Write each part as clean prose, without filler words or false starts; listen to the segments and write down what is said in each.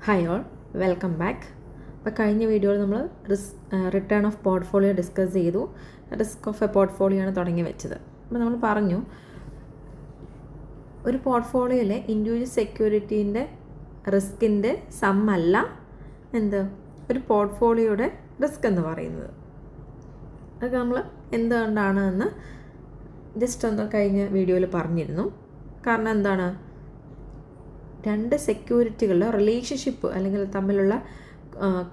Hi all, welcome back. അപ്പോൾ കഴിഞ്ഞ വീഡിയോയിൽ നമ്മൾ റിട്ടേൺ ഓഫ് പോർട്ട്ഫോളിയോ ഡിസ്കസ് ചെയ്തു. റിസ്ക് ഓഫ് എ പോർട്ട്ഫോളിയോ ആണ് തുടങ്ങി വെച്ചത്. അപ്പോൾ നമ്മൾ പറഞ്ഞു ഒരു പോർട്ട്ഫോളിയോയിലെ ഇൻഡിവിജ്വൽ സെക്യൂരിറ്റീൻ്റെ റിസ്കിൻ്റെ സമ്മല്ല ഒരു പോർട്ട്ഫോളിയോയുടെ റിസ്ക് എന്ന് പറയുന്നത്. അത് നമ്മൾ എന്തുകൊണ്ടാണ് എന്ന് ജസ്റ്റ് ഒന്ന് കഴിഞ്ഞ വീഡിയോയിൽ പറഞ്ഞിരുന്നു. കാരണം എന്താണ്, രണ്ട് സെക്യൂരിറ്റികളുടെ റിലേഷൻഷിപ്പ് അല്ലെങ്കിൽ തമ്മിലുള്ള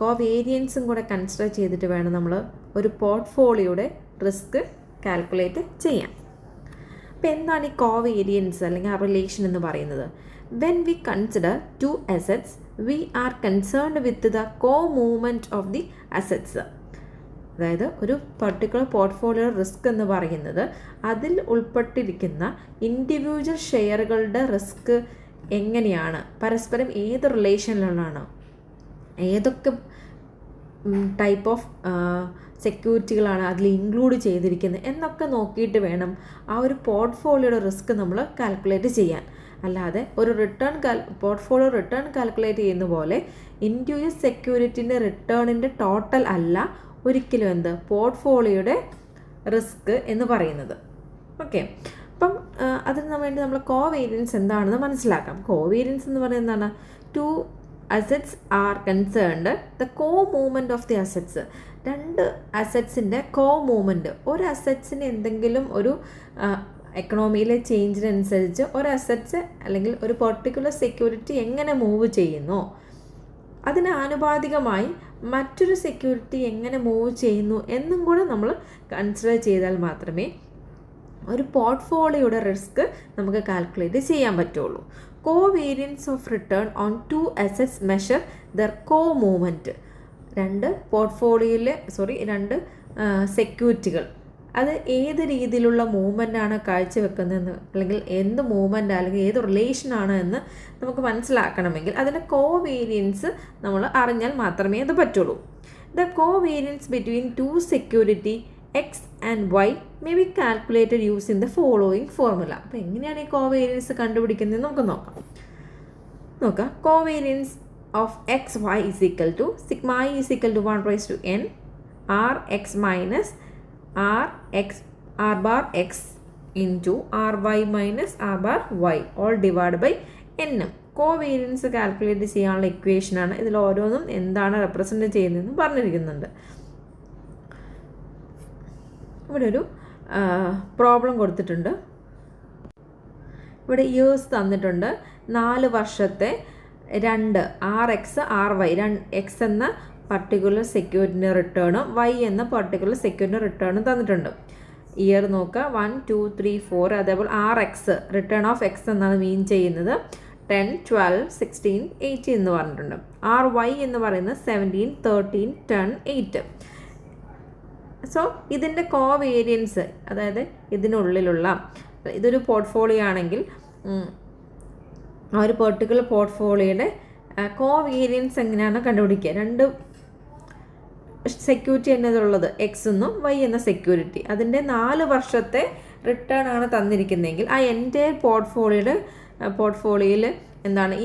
കോവേരിയൻസും കൂടെ കൺസിഡർ ചെയ്തിട്ട് വേണം നമ്മൾ ഒരു പോർട്ട്ഫോളിയോയുടെ റിസ്ക് കാൽക്കുലേറ്റ് ചെയ്യാൻ. അപ്പോൾ എന്താണ് ഈ കോവേരിയൻസ് അല്ലെങ്കിൽ ആ റിലേഷൻ എന്ന് പറയുന്നത്? When we consider two assets we are concerned with the co movement of the assets. അതായത് ഒരു പർട്ടിക്കുലർ പോർട്ട്ഫോളിയോ റിസ്ക് എന്ന് പറയുന്നത് അതിൽ ഉൾപ്പെട്ടിരിക്കുന്ന ഇൻഡിവിജ്വൽ ഷെയറുകളുടെ റിസ്ക് എങ്ങനെയാണ്, പരസ്പരം ഏത് റിലേഷനിലുള്ളതാണ്, ഏതൊക്കെ ടൈപ്പ് ഓഫ് സെക്യൂരിറ്റികളാണ് അതിൽ ഇൻക്ലൂഡ് ചെയ്തിരിക്കുന്നത് എന്നൊക്കെ നോക്കിയിട്ട് വേണം ആ ഒരു പോർട്ട്ഫോളിയോയുടെ റിസ്ക് നമ്മൾ കാൽക്കുലേറ്റ് ചെയ്യാൻ. അല്ലാതെ ഒരു പോർട്ട്ഫോളിയോ റിട്ടേൺ കാൽക്കുലേറ്റ് ചെയ്യുന്ന പോലെ ഇൻഡിവിജ്വൽ സെക്യൂരിറ്റിൻ്റെ റിട്ടേണിൻ്റെ ടോട്ടൽ അല്ല ഒരിക്കലും പോർട്ട്ഫോളിയോയുടെ റിസ്ക് എന്ന് പറയുന്നത്. ഓക്കെ, അപ്പം അതിന് വേണ്ടി നമ്മൾ കോവേരിയൻസ് എന്താണെന്ന് മനസ്സിലാക്കാം. കോവേരിയൻസ് എന്ന് പറയുന്നത് എന്താണ്? Two assets are concerned the co movement of the assets. രണ്ട് അസറ്റ്സിൻ്റെ കോ മൂവ്മെൻറ്റ്, ഒരു അസറ്റ്സിന് എന്തെങ്കിലും ഒരു എക്കണോമിയിലെ ചേഞ്ചിനനുസരിച്ച് ഒരു അസറ്റ്സ് അല്ലെങ്കിൽ ഒരു പെർട്ടിക്കുലർ സെക്യൂരിറ്റി എങ്ങനെ മൂവ് ചെയ്യുന്നു, അതിന് ആനുപാതികമായി മറ്റൊരു സെക്യൂരിറ്റി എങ്ങനെ മൂവ് ചെയ്യുന്നു എന്നും കൂടെ നമ്മൾ കൺസിഡർ ചെയ്താൽ മാത്രമേ ഒരു പോർട്ട്ഫോളിയോയുടെ റിസ്ക് നമുക്ക് കാൽക്കുലേറ്റ് ചെയ്യാൻ പറ്റുള്ളൂ. Covariance of return on two assets measure their co movement. രണ്ട് സെക്യൂരിറ്റികൾ അത് ഏത് രീതിയിലുള്ള മൂവ്മെൻറ്റാണ് കാഴ്ചവെക്കുന്നതെന്ന്, അല്ലെങ്കിൽ എന്ത് മൂവ്മെൻറ്റ് അല്ലെങ്കിൽ ഏത് റിലേഷനാണ് എന്ന് നമുക്ക് മനസ്സിലാക്കണമെങ്കിൽ അതിൻ്റെ കോവേരിയൻസ് നമ്മൾ അറിഞ്ഞാൽ മാത്രമേ അത് പറ്റുള്ളൂ. The covariance between two security X and Y may be calculated using the following formula. അപ്പോൾ എങ്ങനെയാണ് ഈ കോവേരിയൻസ് കണ്ടുപിടിക്കുന്നത് നമുക്ക് നോക്കാം. Covariance of X Y is equal to sigma I is equal to 1/n R X minus R bar X into R Y minus R bar Y all divide by n. Covariance calculate ചെയ്യാനുള്ള ഇക്വേഷനാണ്. ഇതിൽ ഓരോന്നും എന്താണ് represent ചെയ്യുന്നതെന്ന് പറഞ്ഞിരിക്കുന്നുണ്ട്. ഇവിടെ ഒരു problem കൊടുത്തിട്ടുണ്ട്. ഇവിടെ ഇയേഴ്സ് തന്നിട്ടുണ്ട്. 4 വർഷത്തെ രണ്ട് RX RY എക്സ് എന്ന പർട്ടിക്കുലർ സെക്യൂരിറ്റിൻ്റെ റിട്ടേണും വൈ എന്ന പർട്ടിക്കുലർ സെക്യൂരിറ്റിൻ്റെ റിട്ടേണും തന്നിട്ടുണ്ട്. ഇയർ നോക്കുക, 1 2 3 4. അതേപോലെ RX റിട്ടേൺ ഓഫ് എക്സ് എന്നാണ് മീൻ ചെയ്യുന്നത്. 10 12 16 18 എന്ന് പറഞ്ഞിട്ടുണ്ട്. RY എന്ന് പറയുന്നത് 17 13 10 8. സോ ഇതിൻ്റെ കോവേരിയൻസ്, അതായത് ഇതിനുള്ളിലുള്ള ഇതൊരു പോർട്ട്ഫോളിയോ ആണെങ്കിൽ ആ ഒരു പെർട്ടിക്കുലർ പോർട്ട്ഫോളിയോയുടെ കോവേരിയൻസ് എങ്ങനെയാണ് കണ്ടുപിടിക്കുക? രണ്ട് സെക്യൂരിറ്റി എന്നതുള്ളത് എക്സ് എന്നും വൈ എന്ന സെക്യൂരിറ്റി, അതിൻ്റെ 4 വർഷത്തെ റിട്ടേൺ ആണ് തന്നിരിക്കുന്നതെങ്കിൽ ആ എൻ്റെ പോർട്ട്ഫോളിയോയിൽ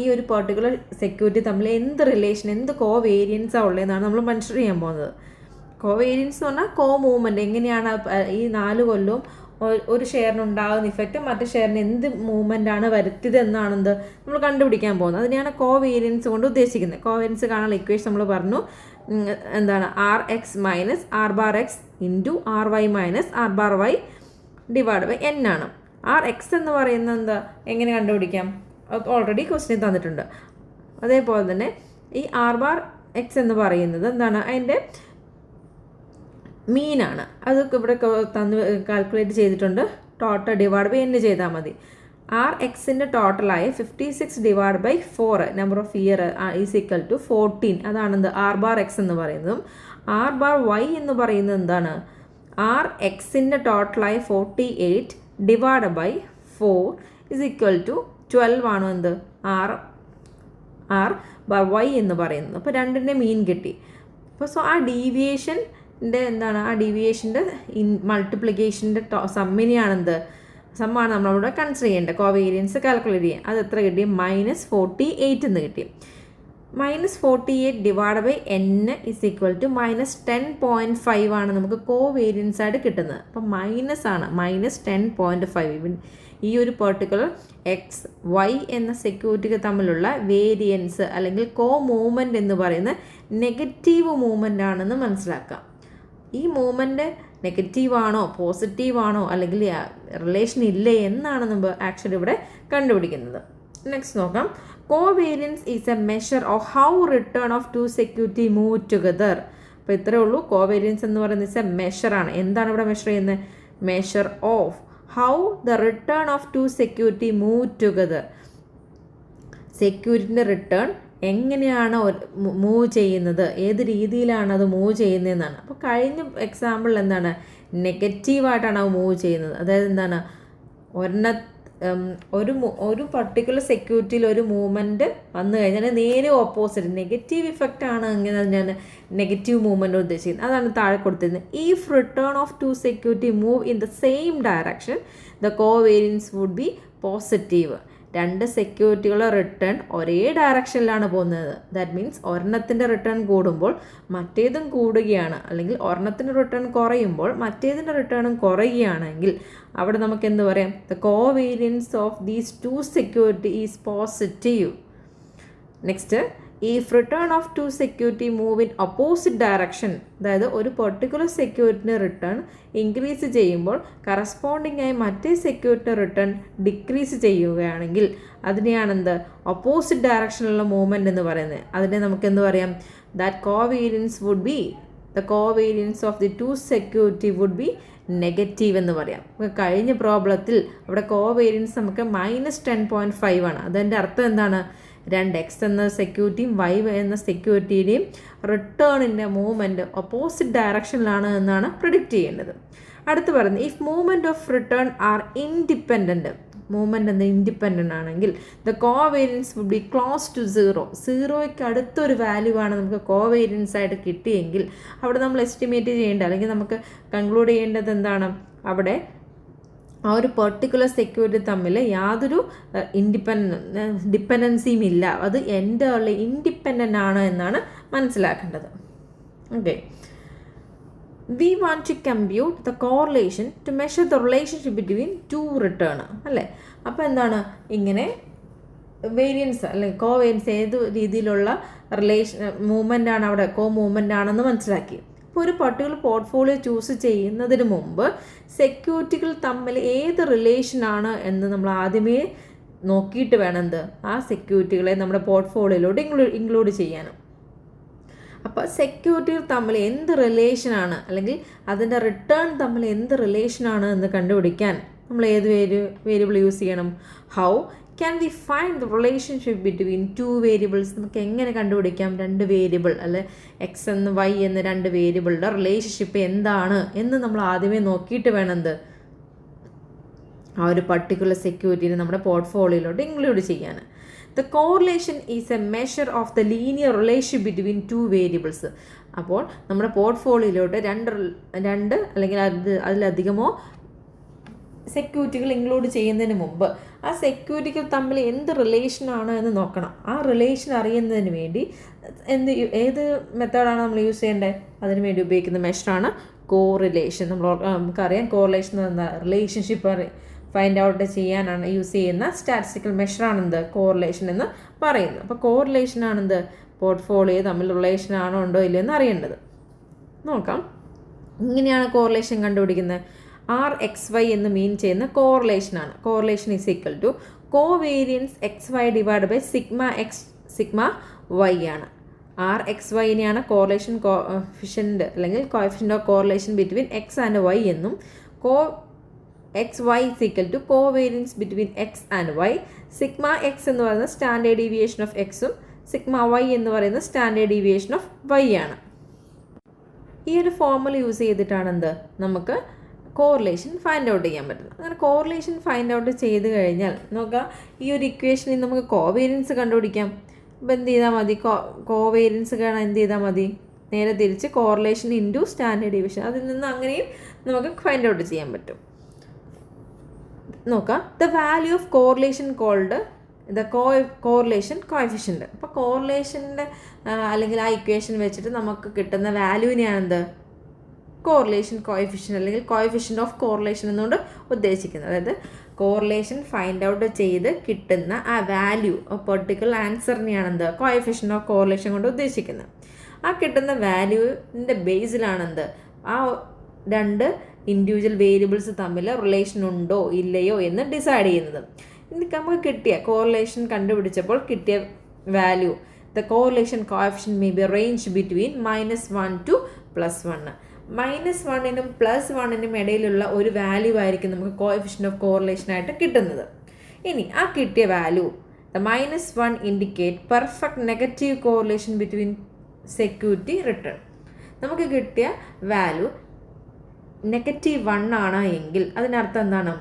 ഈ ഒരു പെർട്ടിക്കുലർ സെക്യൂരിറ്റി തമ്മിൽ എന്ത് റിലേഷൻ, എന്ത് കോവേരിയൻസാണ് ഉള്ളതെന്നാണ് നമ്മൾ മെൻഷൻ ചെയ്യാൻ പോകുന്നത്. കോവേരിയൻസ് എന്ന് പറഞ്ഞാൽ കോ മൂവ്മെൻറ്റ്, എങ്ങനെയാണ് ഈ 4 കൊല്ലവും ഒരു ഷെയറിന് ഉണ്ടാകുന്ന ഇഫക്റ്റ് മറ്റു ഷെയറിന് എന്ത് മൂവ്മെൻറ്റാണ് വരുത്തിയത് എന്നാണെന്ത് നമ്മൾ കണ്ടുപിടിക്കാൻ പോകുന്നത്. അതിനെയാണ് കോവേരിയൻസ് കൊണ്ട് ഉദ്ദേശിക്കുന്നത്. കോവേരിയൻസ് കാണാനുള്ള ഇക്വേഷൻ നമ്മൾ പറഞ്ഞു R X minus R bar X into R Y minus R bar Y divide by n ആണ്. ആർ എക്സ് എന്ന് പറയുന്നത് എങ്ങനെ കണ്ടുപിടിക്കാം? ഓൾറെഡി ക്വസ്റ്റ്യൻ തന്നിട്ടുണ്ട്. അതേപോലെ തന്നെ ഈ ആർ ബാർ എക്സ് എന്ന് പറയുന്നത് അതിൻ്റെ മീനാണ്. അതൊക്കെ ഇവിടെ കാൽക്കുലേറ്റ് ചെയ്തിട്ടുണ്ട്. ടോട്ടൽ ഡിവൈഡ് ബൈ n ചെയ്താൽ മതി. ആർ എക്സിൻ്റെ ടോട്ടലായ 56 divide by 4 number of year is equal to 14. അതാണ് ആർ ബാർ എക്സ് എന്ന് പറയുന്നതും. ആർ ബാർ വൈ എന്ന് പറയുന്നത് ആർ എക്സിൻ്റെ ടോട്ടലായ 48 divide by 4 is equal to 12 ആണ് ആർ ബാർ വൈ എന്ന് പറയുന്നത്. അപ്പോൾ രണ്ടിൻ്റെ മീൻ കിട്ടി. അപ്പോൾ സോ ആ ഡീവിയേഷൻ ആ ഡീവിയേഷൻ്റെ മൾട്ടിപ്ലിക്കേഷൻ്റെ സമ്മാണ് നമ്മളവിടെ കൺസിഡർ ചെയ്യേണ്ടത്. കോവേരിയൻസ് കാൽക്കുലേറ്റ് ചെയ്യാൻ അത് എത്ര കിട്ടി? -48 എന്ന് കിട്ടി. -48 divide by n is equal to -10.5 ആണ് നമുക്ക് കോവേരിയൻസ് ആയിട്ട് കിട്ടുന്നത്. അപ്പം മൈനസ് ആണ്, -10.5. ഈ ഒരു പെർട്ടിക്കുലർ എക്സ് വൈ എന്ന സെക്യൂരിറ്റിക്ക് തമ്മിലുള്ള വേരിയൻസ് അല്ലെങ്കിൽ മൂവ്മെൻറ്റ് എന്ന് പറയുന്ന നെഗറ്റീവ് മൂവ്മെൻ്റ് ആണെന്ന് മനസ്സിലാക്കാം. ഈ മൂവ്മെൻറ്റ് നെഗറ്റീവാണോ പോസിറ്റീവാണോ അല്ലെങ്കിൽ റിലേഷൻ ഇല്ലേ എന്നാണ് നമ്മൾ ആക്ച്വലി ഇവിടെ കണ്ടുപിടിക്കുന്നത്. നെക്സ്റ്റ് നോക്കാം. Covariance is A measure of how return of two security move together. അപ്പോൾ ഇത്രയേ ഉള്ളൂ. കോവേരിയൻസ് എന്ന് പറയുന്നത് ഇറ്റ്സ് എ മെഷറാണ്. എന്താണ് ഇവിടെ മെഷർ ചെയ്യുന്നത്? Measure of how the return of two security move together. സെക്യൂരിറ്റിൻ്റെ റിട്ടേൺ എങ്ങനെയാണ് മൂവ് ചെയ്യുന്നത്, ഏത് രീതിയിലാണ് അത് മൂവ് ചെയ്യുന്നതെന്നാണ്. അപ്പോൾ കഴിഞ്ഞ എക്സാമ്പിളിൽ എന്താണ്, നെഗറ്റീവായിട്ടാണ് അത് മൂവ് ചെയ്യുന്നത്. അതായത് എന്താണ്, ഒരു പർട്ടിക്കുലർ സെക്യൂരിറ്റിയിൽ ഒരു മൂവ്മെൻറ്റ് വന്നു കഴിഞ്ഞാൽ നേരെ ഓപ്പോസിറ്റ് നെഗറ്റീവ് ഇഫക്റ്റ് ആണ് ഇങ്ങനെ ഞാൻ നെഗറ്റീവ് മൂവ്മെൻറ്റ് ഉദ്ദേശിക്കുന്നത്. അതാണ് താഴെ കൊടുത്തിരുന്നത്. If return of two security move in the same direction the covariance would be positive. രണ്ട് സെക്യൂരിറ്റികളുടെ റിട്ടേൺ ഒരേ ഡയറക്ഷനിലാണ് പോകുന്നത്. ദാറ്റ് മീൻസ് ഒരെണ്ണത്തിൻ്റെ റിട്ടേൺ കൂടുമ്പോൾ മറ്റേതും കൂടുകയാണ്, അല്ലെങ്കിൽ ഒരെണ്ണത്തിൻ്റെ റിട്ടേൺ കുറയുമ്പോൾ മറ്റേതിൻ്റെ റിട്ടേണും കുറയുകയാണെങ്കിൽ അവിടെ നമുക്ക് എന്ത് പറയാം? The covariance of these two security is positive. Next, if return of two security move in opposite direction, അതായത് ഒരു പെർട്ടിക്കുലർ സെക്യൂരിറ്റിൻ്റെ റിട്ടേൺ ഇൻക്രീസ് ചെയ്യുമ്പോൾ കറസ്പോണ്ടിങ് ആയി മറ്റേ സെക്യൂരിറ്റിൻ്റെ റിട്ടേൺ ഡിക്രീസ് ചെയ്യുകയാണെങ്കിൽ അതിനെയാണെന്ത്, ഓപ്പോസിറ്റ് ഡയറക്ഷനിലുള്ള മൂവ്മെൻറ്റ് എന്ന് പറയുന്നത്. അതിനെ നമുക്ക് എന്ത് പറയാം? That covariance would be, the covariance of the two security would be negative എന്ന് പറയാം. കഴിഞ്ഞ പ്രോബ്ലത്തിൽ അവിടെ കോവേരിയൻസ് നമുക്ക് -10.5 ആണ്. അതിൻ്റെ അർത്ഥം എന്താണ്? രണ്ട് എക്സ് എന്ന സെക്യൂരിറ്റിയും വൈ എന്ന സെക്യൂരിറ്റിയുടെയും റിട്ടേണിൻ്റെ മൂവ്മെൻറ്റ് ഓപ്പോസിറ്റ് ഡയറക്ഷനിലാണ് എന്നാണ് പ്രിഡിക്റ്റ് ചെയ്യേണ്ടത്. അടുത്ത് പറയുന്നത്, if movement of return are independent, movement എന്ന ഇൻഡിപെൻഡൻ്റ് ആണെങ്കിൽ the covariance would be close to 0. 0യ്ക്ക് അടുത്തൊരു വാല്യൂ ആണ് നമുക്ക് കോവേരിയൻസ് ആയിട്ട് കിട്ടിയെങ്കിൽ അവിടെ നമ്മൾ എസ്റ്റിമേറ്റ് ചെയ്യേണ്ടത് അല്ലെങ്കിൽ നമുക്ക് കൺക്ലൂഡ് ചെയ്യേണ്ടത് എന്താണ്? അവിടെ ആ ഒരു പെർട്ടിക്കുലർ സെക്യൂരിറ്റി തമ്മിൽ യാതൊരു ഡിപ്പെൻഡൻസിയും ഇല്ല, അത് എൻ്റർലി ഇൻഡിപെൻഡൻ്റ് ആണ് എന്നാണ് മനസ്സിലാക്കേണ്ടത്. Okay, we want to compute the correlation to measure the relationship between two return അല്ലേ. അപ്പോൾ എന്താണ്, ഇങ്ങനെ വേരിയൻസ് അല്ലെങ്കിൽ കോവേരിയൻസ് ഏത് രീതിയിലുള്ള മൂവ്മെൻ്റ് ആണ് അവിടെ മൂവ്മെൻ്റ് ആണെന്ന് മനസ്സിലാക്കി. ഇപ്പോൾ ഒരു പർട്ടിക്കുലർ പോർട്ട്ഫോളിയോ ചൂസ് ചെയ്യുന്നതിന് മുമ്പ് സെക്യൂരിറ്റികൾ തമ്മിൽ ഏത് റിലേഷനാണ് എന്ന് നമ്മൾ ആദ്യമേ നോക്കിയിട്ട് വേണം ആ സെക്യൂരിറ്റികളെ നമ്മുടെ പോർട്ട്ഫോളിയോയിലോട്ട് ഇൻക്ലൂഡ് ചെയ്യാനും. അപ്പോൾ സെക്യൂരിറ്റികൾ തമ്മിൽ എന്ത് റിലേഷനാണ് അല്ലെങ്കിൽ അതിൻ്റെ റിട്ടേൺ തമ്മിൽ എന്ത് റിലേഷനാണ് എന്ന് കണ്ടുപിടിക്കാൻ നമ്മൾ ഏത് വേരിയബിൾ യൂസ് ചെയ്യണം? How can we find the relationship between two variables. നമുക്ക് എങ്ങനെ കണ്ടുപിടിക്കാം രണ്ട് വേരിയബിൾ അല്ലെ എക്സ് എന്ന് വൈ എന്ന രണ്ട് വേരിയബിളുടെ റിലേഷൻഷിപ്പ് എന്താണ് എന്ന് നമ്മൾ ആദ്യമേ നോക്കിയിട്ട് വേണം ആ ഒരു പർട്ടിക്കുലർ സെക്യൂരിറ്റിനെ നമ്മുടെ പോർട്ട്ഫോളിയോയിലോട്ട് ഇൻക്ലൂഡ് ചെയ്യാൻ. The correlation is A measure of the linear relation between two variables. അപ്പോൾ നമ്മുടെ പോർട്ട്ഫോളിയോയിലോട്ട് രണ്ട് അല്ലെങ്കിൽ അതിലധികമോ സെക്യൂരിറ്റികൾ ഇൻക്ലൂഡ് ചെയ്യുന്നതിന് മുമ്പ് ആ സെക്യൂരിറ്റികൾ തമ്മിൽ എന്ത് റിലേഷനാണ് എന്ന് നോക്കണം. ആ റിലേഷൻ അറിയുന്നതിന് വേണ്ടി ഏത് മെത്തേഡാണ് നമ്മൾ യൂസ് ചെയ്യേണ്ടത്? അതിന് വേണ്ടി ഉപയോഗിക്കുന്ന മെഷറാണ് കോറിലേഷൻ. നമുക്കറിയാം കോറിലേഷൻ എന്ന റിലേഷൻഷിപ്പ് ഫൈൻഡ് ഔട്ട് ചെയ്യാനാണ് യൂസ് ചെയ്യുന്ന സ്റ്റാറ്റിസ്റ്റിക്കൽ മെഷറാണെന്ത് കോറിലേഷൻ എന്ന് പറയുന്നത്. അപ്പോൾ കോറിലേഷനാണെന്ത് പോർട്ട്ഫോളിയോ തമ്മിൽ റിലേഷൻ ആണോ ഉണ്ടോ ഇല്ലയോ എന്ന് അറിയേണ്ടത്. നോക്കാം, ഇങ്ങനെയാണ് കോറിലേഷൻ കണ്ടുപിടിക്കുന്നത്. RXY എന്ന് മീൻ ചെയ്യുന്ന കോറിലേഷനാണ്. Correlation is equal to covariance XY divide by sigma X sigma Y ആണ്. RXYനെയാണ് കോറിലേഷൻ കോഫിഷ്യൻ്റ് അല്ലെങ്കിൽ coefficient of correlation between X and Y എന്നും XY is equal to covariance between X and Y. Sigma X എന്ന് പറയുന്നത് standard deviation of എക്സും sigma Y എന്ന് പറയുന്നത് standard deviation of Y ആണ്. ഈ ഒരു ഫോർമുല യൂസ് ചെയ്തിട്ടാണ് നമുക്ക് കോറിലേഷൻ ഫൈൻഡ് ഔട്ട് ചെയ്യാൻ പറ്റുന്നത്. അങ്ങനെ കോറിലേഷൻ ഫൈൻഡ് ഔട്ട് ചെയ്ത് കഴിഞ്ഞാൽ നോക്കാം, ഈ ഒരു ഇക്വേഷനിൽ നമുക്ക് കോവേരിയൻസ് കണ്ടുപിടിക്കാം. അപ്പോൾ എന്ത് ചെയ്താൽ മതി? കോവേരിയൻസ് കാണാൻ എന്ത് ചെയ്താൽ മതി? നേരെ തിരിച്ച് കോറിലേഷൻ ഇൻറ്റു സ്റ്റാൻഡേർഡ് ഡീവിയേഷൻ, അതിൽ നിന്ന് അങ്ങനെയും നമുക്ക് ഫൈൻഡ് ഔട്ട് ചെയ്യാൻ പറ്റും. നോക്കാം, the value of correlation called the correlation coefficient. അപ്പോൾ കോറിലേഷൻ്റെ അല്ലെങ്കിൽ ആ ഇക്വേഷൻ വെച്ചിട്ട് നമുക്ക് കിട്ടുന്ന വാല്യൂവിനെയാണ് എന്ത് കോറിലേഷൻ കോഎഫിഷ്യൻ്റ് അല്ലെങ്കിൽ കോഎഫിഷ്യൻ്റ് ഓഫ് കോറിലേഷൻ എന്നുകൊണ്ട് ഉദ്ദേശിക്കുന്നത്. അതായത് കോറിലേഷൻ ഫൈൻഡ് ഔട്ട് ചെയ്ത് കിട്ടുന്ന ആ വാല്യൂ പെർട്ടിക്കുലർ ആൻസറിനെയാണ് എന്ത് കോഎഫിഷ്യൻ്റ് ഓഫ് കോറിലേഷൻ കൊണ്ട് ഉദ്ദേശിക്കുന്നത്. ആ കിട്ടുന്ന വാല്യൂവിൻ്റെ ബേസിലാണ് എന്ത് ആ രണ്ട് ഇൻഡിവിജ്വൽ വേരിയബിൾസ് തമ്മിൽ റിലേഷൻ ഉണ്ടോ ഇല്ലയോ എന്ന് ഡിസൈഡ് ചെയ്യുന്നത്. ഇനി നമുക്ക് കിട്ടിയ കോറിലേഷൻ കണ്ടുപിടിച്ചപ്പോൾ കിട്ടിയ value the correlation coefficient may be range between -1 to +1. -1നും +1നും ഇടയിലുള്ള ഒരു വാല്യൂ ആയിരിക്കും നമുക്ക് കോഎഫിഷ്യൻ്റ് ഓഫ് കോറിലേഷൻ ആയിട്ട് കിട്ടുന്നത്. ഇനി ആ കിട്ടിയ value the -1 indicate perfect negative correlation between security return. നമുക്ക് കിട്ടിയ വാല്യൂ -1 ആണ് എങ്കിൽ അതിനർത്ഥം എന്താണ്?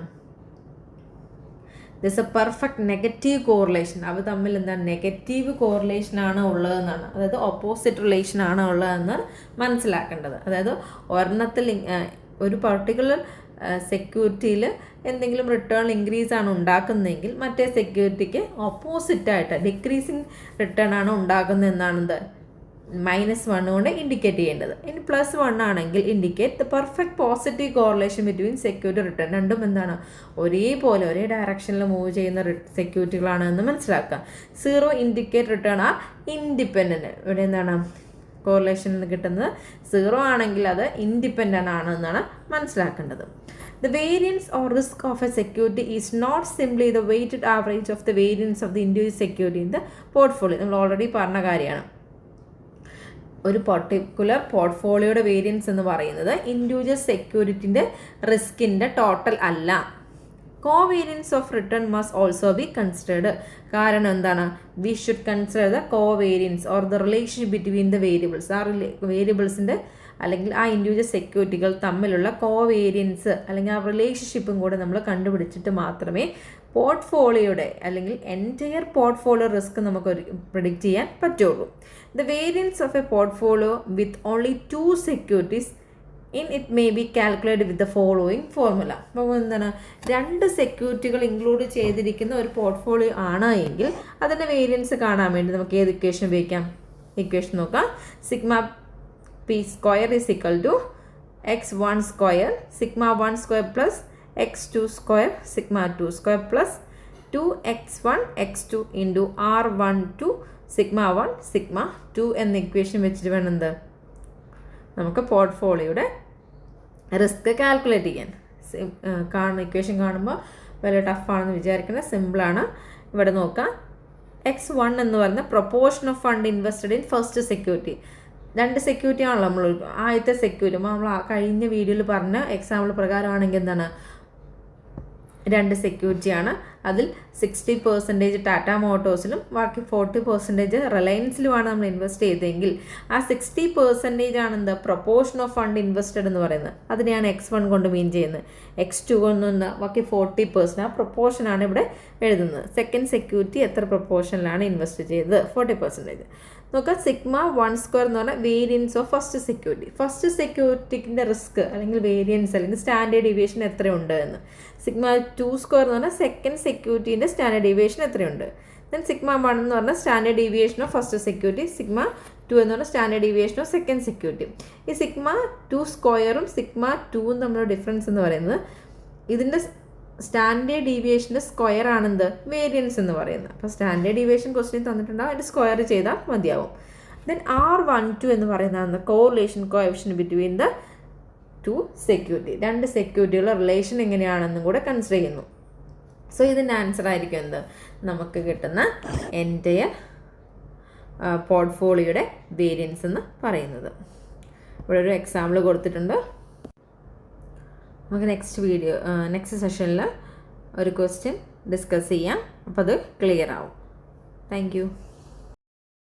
This A perfect negative correlation. അവ തമ്മിൽ എന്താണ് നെഗറ്റീവ് കോറിലേഷൻ ആണ് ഉള്ളതെന്നാണ്, അതായത് ഓപ്പോസിറ്റ് റിലേഷൻ ആണ് ഉള്ളതെന്ന് മനസ്സിലാക്കേണ്ടത്. അതായത് ഒരെണ്ണത്തിൽ ഒരു പർട്ടിക്കുലർ സെക്യൂരിറ്റിയിൽ എന്തെങ്കിലും റിട്ടേൺ ഇൻക്രീസ് ആണ് ഉണ്ടാക്കുന്നതെങ്കിൽ മറ്റേ സെക്യൂരിറ്റിക്ക് ഓപ്പോസിറ്റായിട്ട് ഡിക്രീസിങ് റിട്ടേൺ ആണ് ഉണ്ടാക്കുന്നതെന്നാണ് -1 കൊണ്ട് ഇൻഡിക്കേറ്റ് ചെയ്യേണ്ടത്. ഇനി +1 ആണെങ്കിൽ indicate the perfect positive correlation between security return. രണ്ടും എന്താണ് ഒരേപോലെ ഒരേ ഡയറക്ഷനിൽ മൂവ് ചെയ്യുന്ന സെക്യൂരിറ്റികളാണ് എന്ന് മനസ്സിലാക്കുക. 0 ഇൻഡിക്കേറ്റ് റിട്ടേൺ ആർ ഇൻഡിപെൻഡൻറ്റ്. ഇവിടെ എന്താണ് കോറിലേഷൻ എന്ന് കിട്ടുന്നത് 0 ആണെങ്കിൽ അത് ഇൻഡിപെൻഡൻ്റ് ആണ് എന്നാണ് മനസ്സിലാക്കേണ്ടത്. The variance or risk of a security is not simply the weighted average of the variance of the individual security in the portfolio. നമ്മൾ ഓൾറെഡി പറഞ്ഞ കാര്യമാണ്. ഒരു പർട്ടിക്കുലർ പോർട്ട്ഫോളിയോയുടെ വേരിയൻസ് എന്ന് പറയുന്നത് ഇൻഡിവിജ്വൽ സെക്യൂരിറ്റിൻ്റെ റിസ്കിൻ്റെ ടോട്ടൽ അല്ല. Covariance of return must also be considered. കാരണം എന്താണ്? We should consider the covariance or the relationship between the variables. ആ വേരിയബിൾസിൻ്റെ അല്ലെങ്കിൽ ആ ഇൻഡിവിജ്വൽ സെക്യൂരിറ്റികൾ തമ്മിലുള്ള കോവേരിയൻസ് അല്ലെങ്കിൽ ആ റിലേഷൻഷിപ്പും കൂടെ നമ്മൾ കണ്ടുപിടിച്ചിട്ട് മാത്രമേ പോർട്ട്ഫോളിയോയുടെ അല്ലെങ്കിൽ എൻറ്റയർ പോർട്ട്ഫോളിയോ റിസ്ക് നമുക്ക് പ്രിഡിക്റ്റ് ചെയ്യാൻ പറ്റുള്ളൂ. The variance of a portfolio with only 2 securities in it may be calculate with the following formula. അപ്പോൾ എന്താണ് 2 സെക്യൂരിറ്റികൾ ഇൻക്ലൂഡ് ചെയ്തിരിക്കുന്ന ഒരു പോർട്ട്ഫോളിയോ ആണ് എങ്കിൽ അതിൻ്റെ വേരിയൻസ് കാണാൻ വേണ്ടി നമുക്ക് ഏത് ഇക്വേഷൻ ഉപയോഗിക്കാം? ഇക്വേഷൻ നോക്കാം. Sigma p² is equal to x1² σ1² plus x2² σ2² plus 2x1 x2 into r12 σ1 σ2 എന്ന ഇക്വേഷൻ വെച്ചിട്ട് വേണം എന്ത് നമുക്ക് പോർട്ട്ഫോളിയോയുടെ റിസ്ക് കാൽക്കുലേറ്റ് ചെയ്യാൻ. ഇക്വേഷൻ കാണുമ്പോൾ വലിയ ടഫാണെന്ന് വിചാരിക്കുന്നത്, സിമ്പിളാണ്. ഇവിടെ നോക്കാം. x1 എന്ന് പറയുന്ന proportion of fund invested in first security. 2 security ആണല്ലോ നമ്മൾ. ആദ്യത്തെ സെക്യൂരിറ്റി നമ്മൾ കഴിഞ്ഞ വീഡിയോയിൽ പറഞ്ഞ എക്സാമ്പിൾ പ്രകാരമാണെങ്കിൽ എന്താണ് 2 സെക്യൂരിറ്റിയാണ്. അതിൽ 60% ടാറ്റ മോട്ടോഴ്സിലും ബാക്കി 40% റിലയൻസിലുമാണ് നമ്മൾ ഇൻവെസ്റ്റ് ചെയ്തതെങ്കിൽ ആ 60% ആണ് എന്താ പ്രൊപ്പോർഷൻ ഓഫ് ഫണ്ട് ഇൻവെസ്റ്റഡ് എന്ന് പറയുന്നത്. അതിനെയാണ് x1 കൊണ്ട് മീൻ ചെയ്യുന്നത്. x2 കൊണ്ട് ബാക്കി 40%. ആ പ്രൊപ്പോർഷനാണ് ഇവിടെ എഴുതുന്നത്. സെക്കൻഡ് സെക്യൂരിറ്റി എത്ര പ്രൊപ്പോർഷനിലാണ് ഇൻവെസ്റ്റ് ചെയ്തത്? 40%. നോക്കാം. σ1² എന്ന് പറഞ്ഞാൽ variance of first security. First സെക്യൂരിറ്റിൻ്റെ റിസ്ക് അല്ലെങ്കിൽ വേരിയൻസ് അല്ലെങ്കിൽ സ്റ്റാൻഡേർഡ് ഡീവിയേഷൻ എത്രയുണ്ട് എന്ന്. σ2² എന്ന് പറഞ്ഞാൽ സെക്കൻഡ് സെക്യൂരിറ്റീൻ്റെ സ്റ്റാൻഡേർഡ് ഡീവിയേഷൻ എത്രയുണ്ട്. ദെൻ σ1 എന്ന് പറഞ്ഞാൽ standard deviation of first security. σ2 എന്ന് പറഞ്ഞാൽ standard deviation of second security. ഈ σ2² σ2 തമ്മിലുള്ള ഡിഫറൻസ് എന്ന് പറയുന്നത് ഇതിൻ്റെ സ്റ്റാൻഡേർഡ് ഡീവിയേഷൻ്റെ സ്ക്വയർ ആണെന്ത് വേരിയൻസ് എന്ന് പറയുന്നത്. അപ്പോൾ സ്റ്റാൻഡേർഡ് ഡീവിയേഷൻ ക്വസ്റ്റ്യൻ തന്നിട്ടുണ്ടാവും, അതിൻ്റെ സ്ക്വയർ ചെയ്താൽ മതിയാവും. ദെൻ R12 എന്ന് പറയുന്നതാണ് correlation coefficient between the 2 security. 2 സെക്യൂരിറ്റികളുടെ റിലേഷൻ എങ്ങനെയാണെന്നും കൂടെ കൺസിഡർ ചെയ്യുന്നു. സോ ഇതിൻ്റെ ആൻസർ ആയിരിക്കും എന്ത് നമുക്ക് കിട്ടുന്ന എൻറ്റയർ പോർട്ട്ഫോളിയോയുടെ വേരിയൻസ് എന്ന് പറയുന്നത്. ഇവിടെ ഒരു എക്സാമ്പിൾ കൊടുത്തിട്ടുണ്ട്. നമുക്ക് നെക്സ്റ്റ് സെഷനിൽ ഒരു ക്വസ്റ്റ്യൻ ഡിസ്കസ് ചെയ്യാം. അപ്പോൾ അത് ക്ലിയർ ആവും. Thank you.